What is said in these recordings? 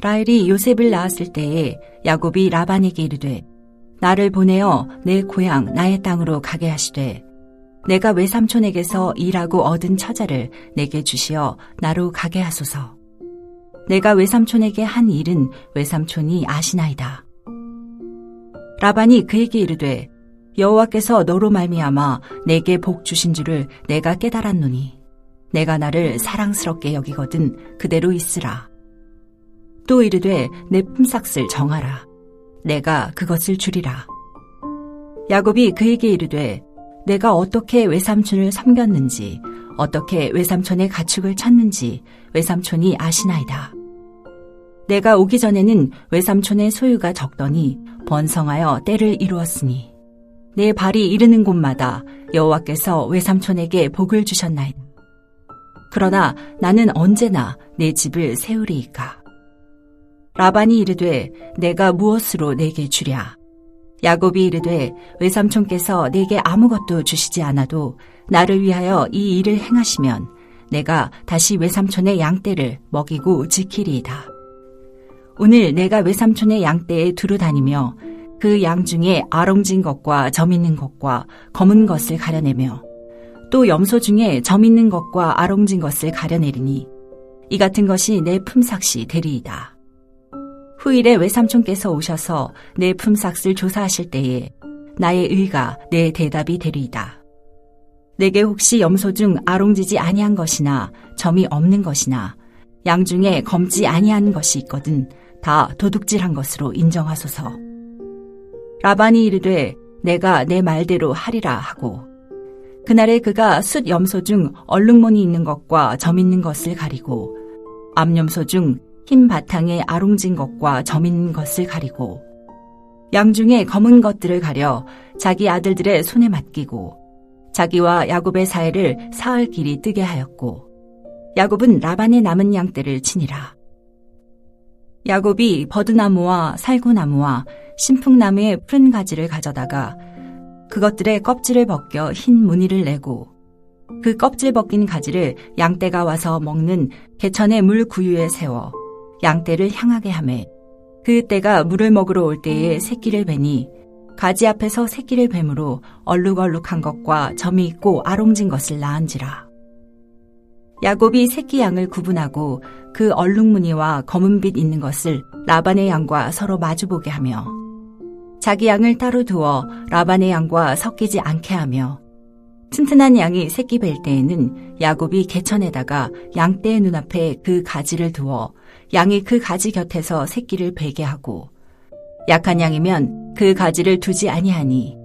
라헬이 요셉을 낳았을 때에 야곱이 라반에게 이르되 나를 보내어 내 고향 나의 땅으로 가게 하시되 내가 외삼촌에게서 일하고 얻은 처자를 내게 주시어 나로 가게 하소서. 내가 외삼촌에게 한 일은 외삼촌이 아시나이다. 라반이 그에게 이르되 여호와께서 너로 말미암아 내게 복 주신 줄을 내가 깨달았노니 내가 나를 사랑스럽게 여기거든 그대로 있으라. 또 이르되 내 품삯을 정하라. 내가 그것을 주리라. 야곱이 그에게 이르되 내가 어떻게 외삼촌을 섬겼는지 어떻게 외삼촌의 가축을 쳤는지 외삼촌이 아시나이다. 내가 오기 전에는 외삼촌의 소유가 적더니 번성하여 때를 이루었으니 내 발이 이르는 곳마다 여호와께서 외삼촌에게 복을 주셨나이다. 그러나 나는 언제나 내 집을 세우리이까. 라반이 이르되 내가 무엇으로 내게 주랴. 야곱이 이르되 외삼촌께서 내게 아무것도 주시지 않아도 나를 위하여 이 일을 행하시면 내가 다시 외삼촌의 양떼를 먹이고 지키리이다. 오늘 내가 외삼촌의 양떼에 두루 다니며 그 양 중에 아롱진 것과 점 있는 것과 검은 것을 가려내며 또 염소 중에 점 있는 것과 아롱진 것을 가려내리니 이 같은 것이 내 품삯이 되리이다. 후일에 외삼촌께서 오셔서 내 품삯을 조사하실 때에 나의 의가 내 대답이 되리이다. 내게 혹시 염소 중 아롱지지 아니한 것이나 점이 없는 것이나 양 중에 검지 아니한 것이 있거든 다 도둑질한 것으로 인정하소서. 라반이 이르되 내가 내 말대로 하리라 하고 그날에 그가 숫 염소 중 얼룩무늬 있는 것과 점 있는 것을 가리고 암염소 중 흰 바탕에 아롱진 것과 점 있는 것을 가리고 양 중에 검은 것들을 가려 자기 아들들의 손에 맡기고 자기와 야곱의 사이를 사흘 길이 뜨게 하였고 야곱은 라반의 남은 양떼를 치니라. 야곱이 버드나무와 살구나무와 신풍나무의 푸른 가지를 가져다가 그것들의 껍질을 벗겨 흰 무늬를 내고 그 껍질 벗긴 가지를 양떼가 와서 먹는 개천의 물 구유에 세워 양떼를 향하게 하매 그 떼가 물을 먹으러 올 때에 새끼를 베니 가지 앞에서 새끼를 뱀으로 얼룩얼룩한 것과 점이 있고 아롱진 것을 낳은지라. 야곱이 새끼 양을 구분하고 그 얼룩무늬와 검은빛 있는 것을 라반의 양과 서로 마주보게 하며 자기 양을 따로 두어 라반의 양과 섞이지 않게 하며 튼튼한 양이 새끼 뵐 때에는 야곱이 개천에다가 양떼의 눈앞에 그 가지를 두어 양이 그 가지 곁에서 새끼를 베게 하고 약한 양이면 그 가지를 두지 아니하니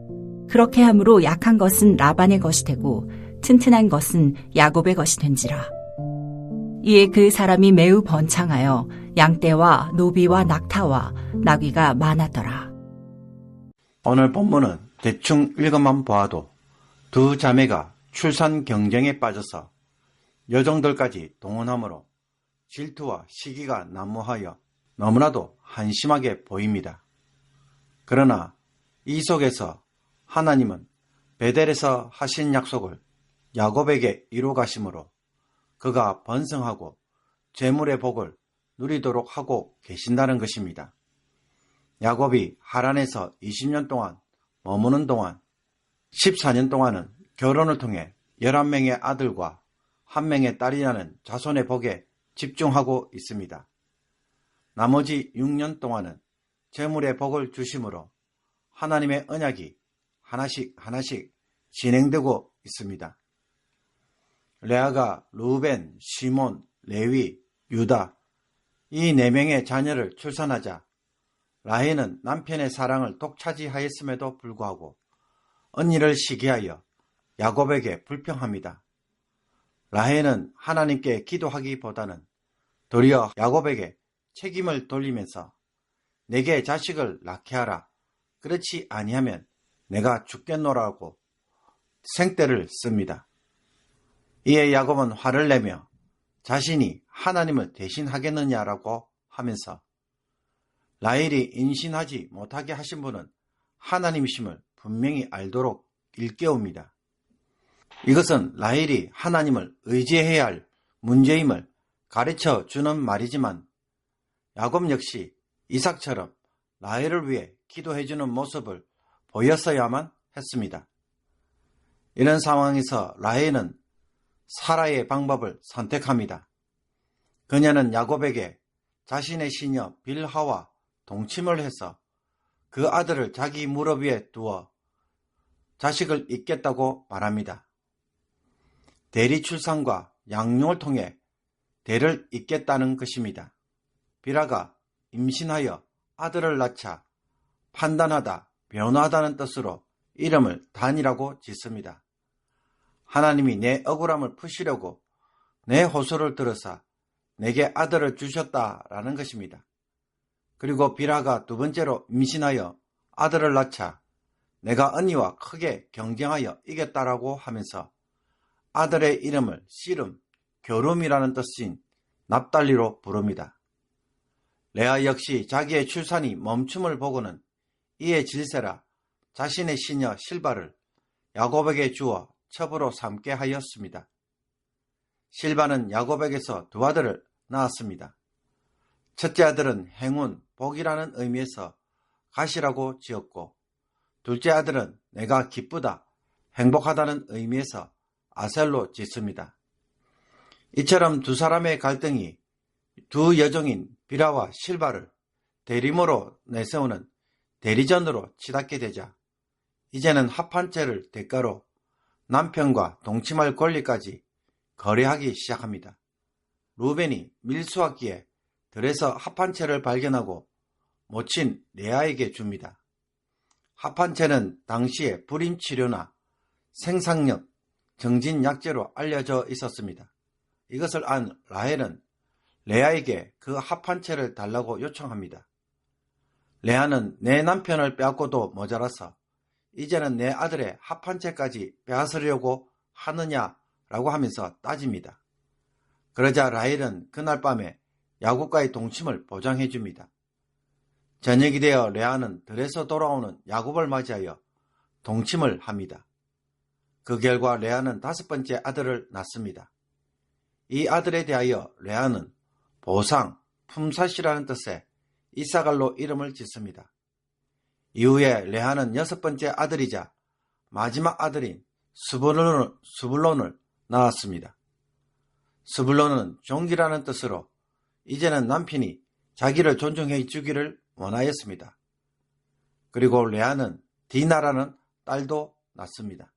그렇게 함으로 약한 것은 라반의 것이 되고 튼튼한 것은 야곱의 것이 된지라. 이에 그 사람이 매우 번창하여 양떼와 노비와 낙타와 나귀가 많았더라. 오늘 본문은 대충 읽어만 보아도 두 자매가 출산 경쟁에 빠져서 여종들까지 동원함으로 질투와 시기가 난무하여 너무나도 한심하게 보입니다. 그러나 이 속에서 하나님은 베델에서 하신 약속을 야곱에게 이루 가심으로 그가 번성하고 재물의 복을 누리도록 하고 계신다는 것입니다. 야곱이 하란에서 20년 동안 머무는 동안 14년 동안은 결혼을 통해 11명의 아들과 1명의 딸이라는 자손의 복에 집중하고 있습니다. 나머지 6년 동안은 재물의 복을 주심으로 하나님의 언약이 하나씩 진행되고 있습니다. 레아가 루벤, 시몬, 레위, 유다 이 4명의 자녀를 출산하자 라헬은 남편의 사랑을 독차지하였음에도 불구하고 언니를 시기하여 야곱에게 불평합니다. 라헬은 하나님께 기도하기보다는 도리어 야곱에게 책임을 돌리면서 내게 자식을 낳게 하라. 그렇지 아니하면 내가 죽겠노라고 생떼를 씁니다. 이에 야곱은 화를 내며 자신이 하나님을 대신하겠느냐라고 하면서 라헬이 임신하지 못하게 하신 분은 하나님이심을 분명히 알도록 일깨웁니다. 이것은 라헬이 하나님을 의지해야 할 문제임을 가르쳐 주는 말이지만 야곱 역시 이삭처럼 라헬을 위해 기도해주는 모습을 보였어야만 했습니다. 이런 상황에서 라헬은 사라의 방법을 선택합니다. 그녀는 야곱에게 자신의 시녀 빌하와 동침을 해서 그 아들을 자기 무릎 위에 두어 자식을 잇겠다고 말합니다. 대리 출산과 양육을 통해 대를 잇겠다는 것입니다. 빌하가 임신하여 아들을 낳자 판단하다, 변호하다는 뜻으로 이름을 단이라고 짓습니다. 하나님이 내 억울함을 푸시려고 내 호소를 들으사 내게 아들을 주셨다라는 것입니다. 그리고 빌하가 두 번째로 임신하여 아들을 낳자 내가 언니와 크게 경쟁하여 이겼다라고 하면서 아들의 이름을 씨름, 교름이라는 뜻인 납달리로 부릅니다. 레아 역시 자기의 출산이 멈춤을 보고는 이에 질세라 자신의 시녀 실바를 야곱에게 주어 첩으로 삼게 하였습니다. 실바는 야곱에게서 두 아들을 낳았습니다. 첫째 아들은 행운, 복이라는 의미에서 가시라고 지었고, 둘째 아들은 내가 기쁘다, 행복하다는 의미에서 아셀로 짓습니다. 이처럼 두 사람의 갈등이 두 여종인 빌하와 실바를 대리모로 내세우는 대리전으로 치닫게 되자 이제는 합한채를 대가로 남편과 동침할 권리까지 거래하기 시작합니다. 루벤이 밀수하기에 들에서 합한채를 발견하고 모친 레아에게 줍니다. 합한채는 당시에 불임치료나 생산력, 정진약재로 알려져 있었습니다. 이것을 안 라헬은 레아에게 그 합한채를 달라고 요청합니다. 레아는 내 남편을 빼앗고도 모자라서 이제는 내 아들의 합한채까지 빼앗으려고 하느냐라고 하면서 따집니다. 그러자 라헬은 그날 밤에 야곱과의 동침을 보장해 줍니다. 저녁이 되어 레아는 들에서 돌아오는 야곱을 맞이하여 동침을 합니다. 그 결과 레아는 다섯 번째 아들을 낳습니다. 이 아들에 대하여 레아는 보상, 품삯이라는 뜻의 이사갈로 이름을 짓습니다. 이후에 레아는 여섯 번째 아들이자 마지막 아들인 스불론을 낳았습니다. 스불론은 종기라는 뜻으로 이제는 남편이 자기를 존중해 주기를 원하였습니다. 그리고 레아는 디나라는 딸도 낳습니다.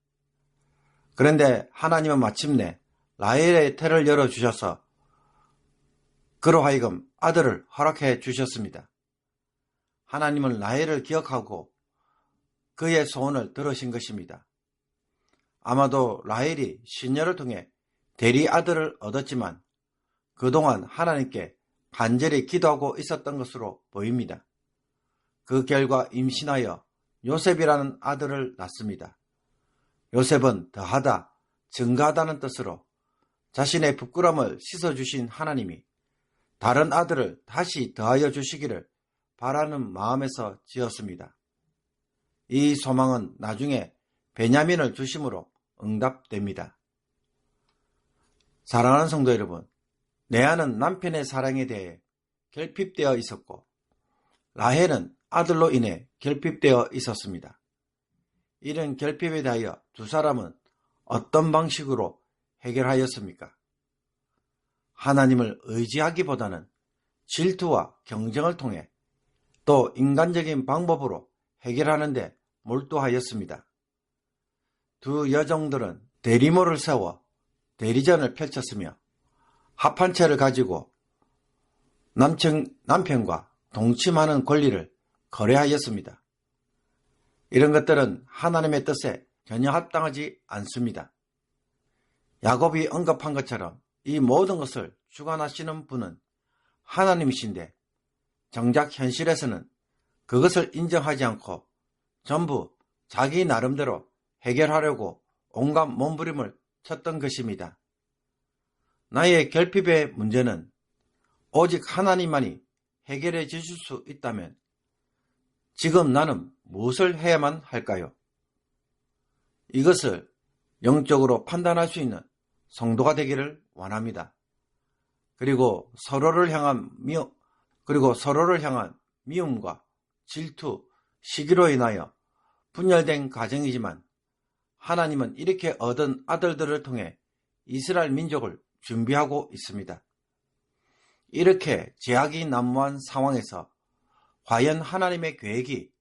그런데 하나님은 마침내 라헬의 태를 열어주셔서 그로 하여금 아들을 허락해 주셨습니다. 하나님은 라헬을 기억하고 그의 소원을 들으신 것입니다. 아마도 라헬이 시녀를 통해 대리 아들을 얻었지만 그동안 하나님께 간절히 기도하고 있었던 것으로 보입니다. 그 결과 임신하여 요셉이라는 아들을 낳습니다. 요셉은 더하다, 증가하다는 뜻으로 자신의 부끄러움을 씻어주신 하나님이 다른 아들을 다시 더하여 주시기를 바라는 마음에서 지었습니다. 이 소망은 나중에 베냐민을 주심으로 응답됩니다. 사랑하는 성도 여러분, 레아는 남편의 사랑에 대해 결핍되어 있었고 라헬은 아들로 인해 결핍되어 있었습니다. 이런 결핍에 대하여 두 사람은 어떤 방식으로 해결하였습니까? 하나님을 의지하기보다는 질투와 경쟁을 통해 또 인간적인 방법으로 해결하는 데 몰두하였습니다. 두 여종들은 대리모를 세워 대리전을 펼쳤으며 합한채를 가지고 남편과 동침하는 권리를 거래하였습니다. 이런 것들은 하나님의 뜻에 전혀 합당하지 않습니다. 야곱이 언급한 것처럼 이 모든 것을 주관하시는 분은 하나님이신데 정작 현실에서는 그것을 인정하지 않고 전부 자기 나름대로 해결하려고 온갖 몸부림을 쳤던 것입니다. 나의 결핍의 문제는 오직 하나님만이 해결해 주실 수 있다면 지금 나는 무엇을 해야만 할까요? 이것을 영적으로 판단할 수 있는 성도가 되기를 원합니다. 그리고 서로를 향하며 그리고 서로를 향한 미움과 질투, 시기로 인하여 분열된 가정이지만 하나님은 이렇게 얻은 아들들을 통해 이스라엘 민족을 준비하고 있습니다. 이렇게 제약이 난무한 상황에서 과연 하나님의 계획이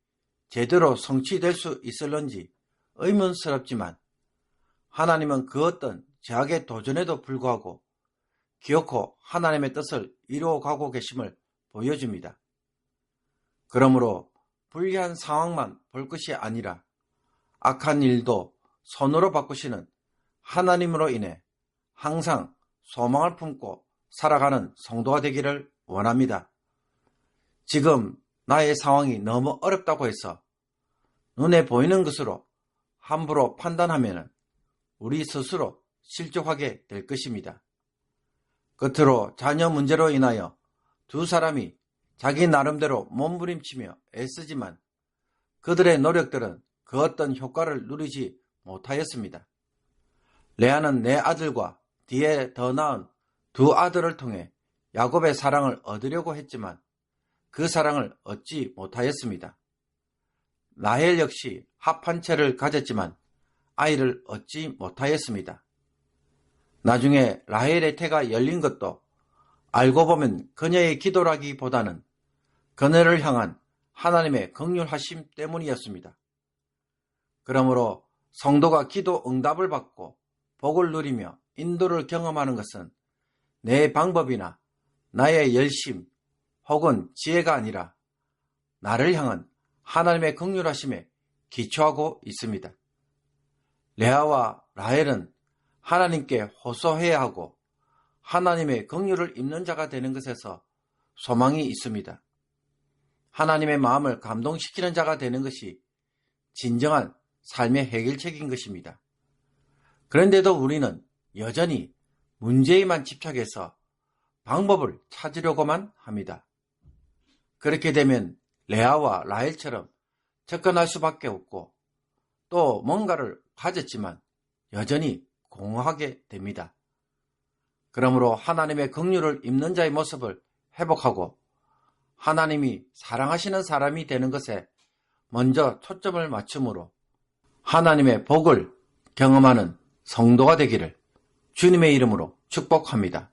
제대로 성취될 수 있을런지 의문스럽지만 하나님은 그 어떤 제약의 도전에도 불구하고 기어코 하나님의 뜻을 이루어가고 계심을 보여줍니다. 그러므로 불리한 상황만 볼 것이 아니라 악한 일도 선으로 바꾸시는 하나님으로 인해 항상 소망을 품고 살아가는 성도가 되기를 원합니다. 지금 나의 상황이 너무 어렵다고 해서 눈에 보이는 것으로 함부로 판단하면 우리 스스로 실족하게 될 것입니다. 끝으로 자녀 문제로 인하여 두 사람이 자기 나름대로 몸부림치며 애쓰지만 그들의 노력들은 그 어떤 효과를 누리지 못하였습니다. 레아는 내 아들과 뒤에 더 나은 두 아들을 통해 야곱의 사랑을 얻으려고 했지만 그 사랑을 얻지 못하였습니다. 라헬 역시 합한 채를 가졌지만 아이를 얻지 못하였습니다. 나중에 라헬의 태가 열린 것도 알고 보면 그녀의 기도라기보다는 그녀를 향한 하나님의 긍휼하심 때문이었습니다. 그러므로 성도가 기도 응답을 받고 복을 누리며 인도를 경험하는 것은 내 방법이나 나의 열심 혹은 지혜가 아니라 나를 향한 하나님의 긍휼하심에 기초하고 있습니다. 레아와 라헬은 하나님께 호소해야 하고 하나님의 긍휼을 입는 자가 되는 것에서 소망이 있습니다. 하나님의 마음을 감동시키는 자가 되는 것이 진정한 삶의 해결책인 것입니다. 그런데도 우리는 여전히 문제에만 집착해서 방법을 찾으려고만 합니다. 그렇게 되면 레아와 라헬처럼 접근할 수밖에 없고 또 뭔가를 가졌지만 여전히 공허하게 됩니다. 그러므로 하나님의 긍휼을 입는 자의 모습을 회복하고 하나님이 사랑하시는 사람이 되는 것에 먼저 초점을 맞춤으로 하나님의 복을 경험하는 성도가 되기를 주님의 이름으로 축복합니다.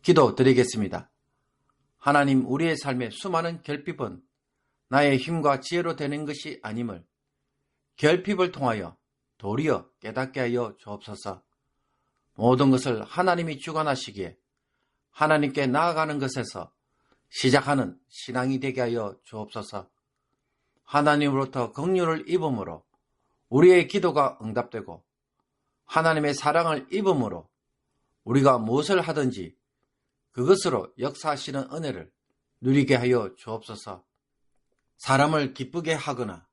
기도드리겠습니다. 하나님, 우리의 삶의 수많은 결핍은 나의 힘과 지혜로 되는 것이 아님을 결핍을 통하여 도리어 깨닫게 하여 주옵소서. 모든 것을 하나님이 주관하시기에 하나님께 나아가는 것에서 시작하는 신앙이 되게 하여 주옵소서. 하나님으로부터 긍휼을 입음으로 우리의 기도가 응답되고 하나님의 사랑을 입음으로 우리가 무엇을 하든지 그것으로 역사하시는 은혜를 누리게 하여 주옵소서. 사람을 기쁘게 하거나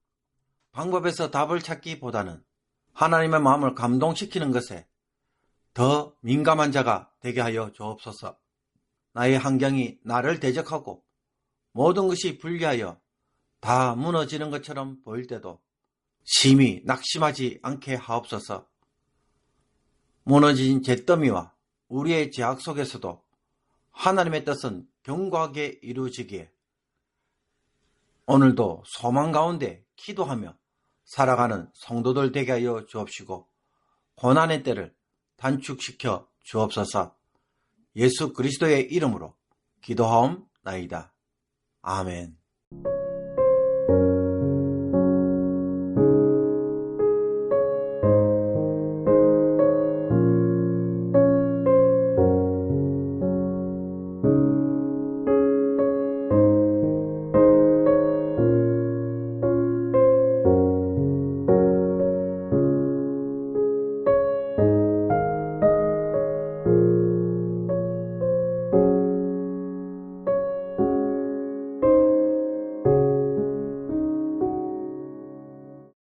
방법에서 답을 찾기보다는 하나님의 마음을 감동시키는 것에 더 민감한 자가 되게 하여 주옵소서. 나의 환경이 나를 대적하고 모든 것이 불리하여 다 무너지는 것처럼 보일 때도 심히 낙심하지 않게 하옵소서. 무너진 잿더미와 우리의 제약 속에서도 하나님의 뜻은 견고하게 이루어지기에 오늘도 소망 가운데 기도하며 살아가는 성도들 되게 하여 주옵시고 고난의 때를 단축시켜 주옵소서. 예수 그리스도의 이름으로 기도하옵나이다. 아멘.